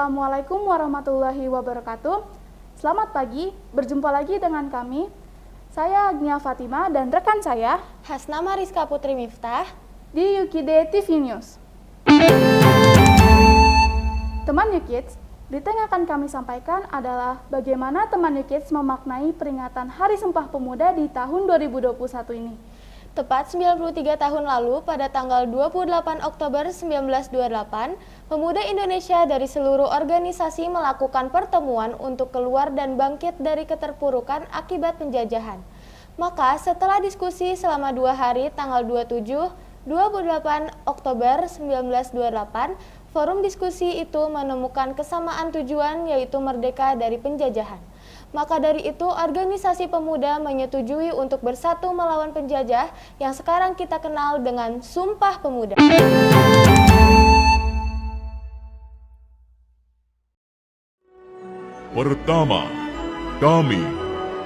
Assalamualaikum warahmatullahi wabarakatuh. Selamat pagi, berjumpa lagi dengan kami. Saya Agnia Fatima dan rekan saya Hasna Mariska Putri Miftah di UKID TV News. Teman UKIDS, berita yang akan kami sampaikan adalah bagaimana teman UKIDS memaknai peringatan Hari Sumpah Pemuda di tahun 2021 ini. Tepat 93 tahun lalu, pada tanggal 28 Oktober 1928, pemuda Indonesia dari seluruh organisasi melakukan pertemuan untuk keluar dan bangkit dari keterpurukan akibat penjajahan. Maka setelah diskusi selama 2 hari tanggal 27-28 Oktober 1928, forum diskusi itu menemukan kesamaan tujuan, yaitu merdeka dari penjajahan. Maka dari itu, organisasi pemuda menyetujui untuk bersatu melawan penjajah yang sekarang kita kenal dengan Sumpah Pemuda. Pertama, kami,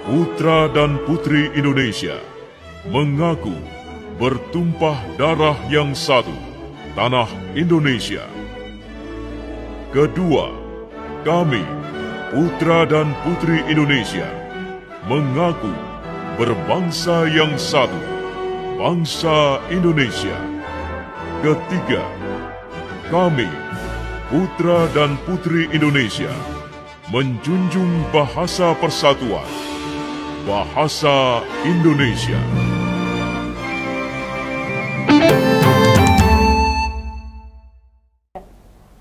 putra dan putri Indonesia, mengaku bertumpah darah yang satu, tanah Indonesia. Kedua, kami, putra dan putri Indonesia, mengaku berbangsa yang satu, bangsa Indonesia. Ketiga, kami, putra dan putri Indonesia, menjunjung bahasa persatuan, bahasa Indonesia.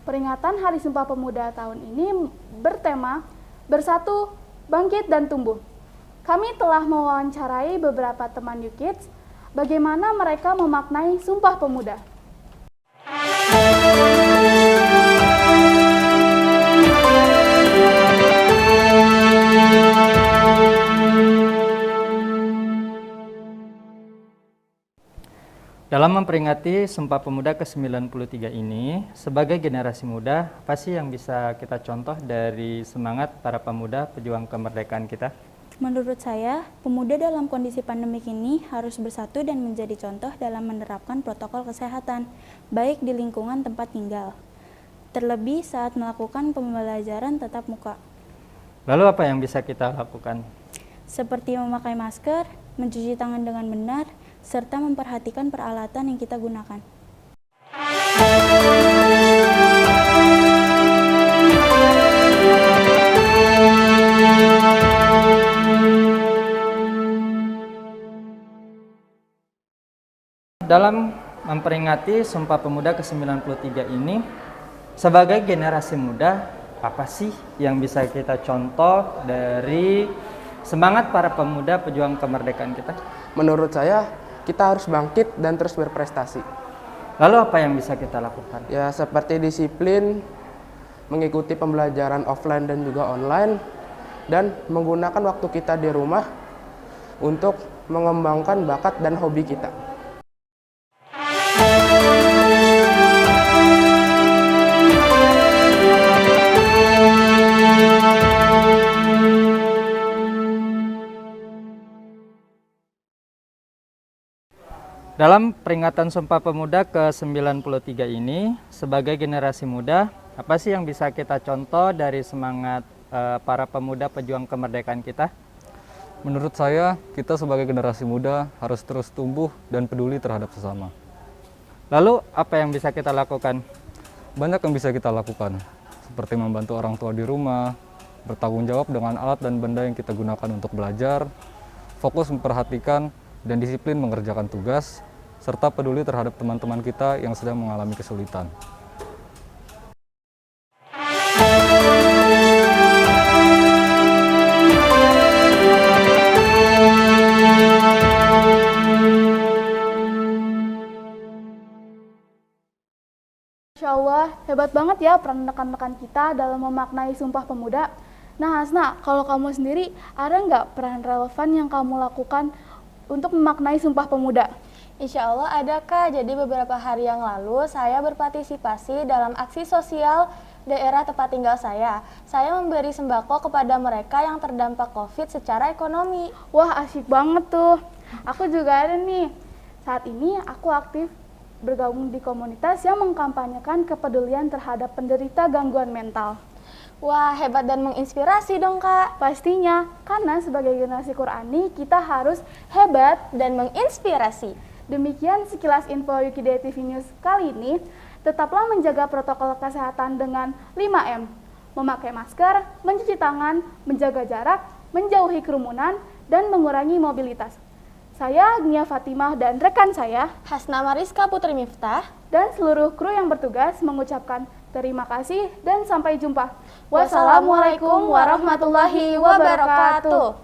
Peringatan Hari Sumpah Pemuda tahun ini bertema Bersatu, Bangkit, dan Tumbuh. Kami telah mewawancarai beberapa teman UKIDS bagaimana mereka memaknai Sumpah Pemuda. Dalam memperingati Sumpah Pemuda ke-93 ini, sebagai generasi muda, apa sih yang bisa kita contoh dari semangat para pemuda pejuang kemerdekaan kita? Menurut saya, pemuda dalam kondisi pandemik ini harus bersatu dan menjadi contoh dalam menerapkan protokol kesehatan, baik di lingkungan tempat tinggal, terlebih saat melakukan pembelajaran tatap muka. Lalu apa yang bisa kita lakukan? Seperti memakai masker, mencuci tangan dengan benar, serta memperhatikan peralatan yang kita gunakan. Dalam memperingati Sumpah Pemuda ke-93 ini, sebagai generasi muda, apa sih yang bisa kita contoh dari semangat para pemuda pejuang kemerdekaan kita? Menurut saya, kita harus bangkit dan terus berprestasi. Lalu apa yang bisa kita lakukan? Ya, seperti disiplin, mengikuti pembelajaran offline dan juga online, dan menggunakan waktu kita di rumah untuk mengembangkan bakat dan hobi kita. Dalam peringatan Sumpah Pemuda ke-93 ini, sebagai generasi muda, apa sih yang bisa kita contoh dari semangat para pemuda pejuang kemerdekaan kita? Menurut saya, kita sebagai generasi muda harus terus tumbuh dan peduli terhadap sesama. Lalu, apa yang bisa kita lakukan? Banyak yang bisa kita lakukan, seperti membantu orang tua di rumah, bertanggung jawab dengan alat dan benda yang kita gunakan untuk belajar, fokus memperhatikan dan disiplin mengerjakan tugas, serta peduli terhadap teman-teman kita yang sedang mengalami kesulitan. Insya Allah, hebat banget ya peran rekan-rekan kita dalam memaknai Sumpah Pemuda. Nah Hasna, kalau kamu sendiri, ada nggak peran relevan yang kamu lakukan untuk memaknai Sumpah Pemuda? Insya Allah ada Kak, jadi beberapa hari yang lalu saya berpartisipasi dalam aksi sosial daerah tempat tinggal saya. Saya memberi sembako kepada mereka yang terdampak COVID secara ekonomi. Wah, asik banget tuh. Aku juga ada nih. Saat ini aku aktif bergabung di komunitas yang mengkampanyekan kepedulian terhadap penderita gangguan mental. Wah, hebat dan menginspirasi dong, Kak. Pastinya, karena sebagai generasi Qurani, kita harus hebat. Dan menginspirasi. Demikian sekilas info Wikidaya TV News kali ini. Tetaplah menjaga protokol kesehatan dengan 5M. Memakai masker, mencuci tangan, menjaga jarak, menjauhi kerumunan, dan mengurangi mobilitas. Saya Agnia Fatimah dan rekan saya, Hasna Mariska Putri Miftah. dan seluruh kru yang bertugas mengucapkan terima kasih dan sampai jumpa. Wassalamualaikum warahmatullahi wabarakatuh.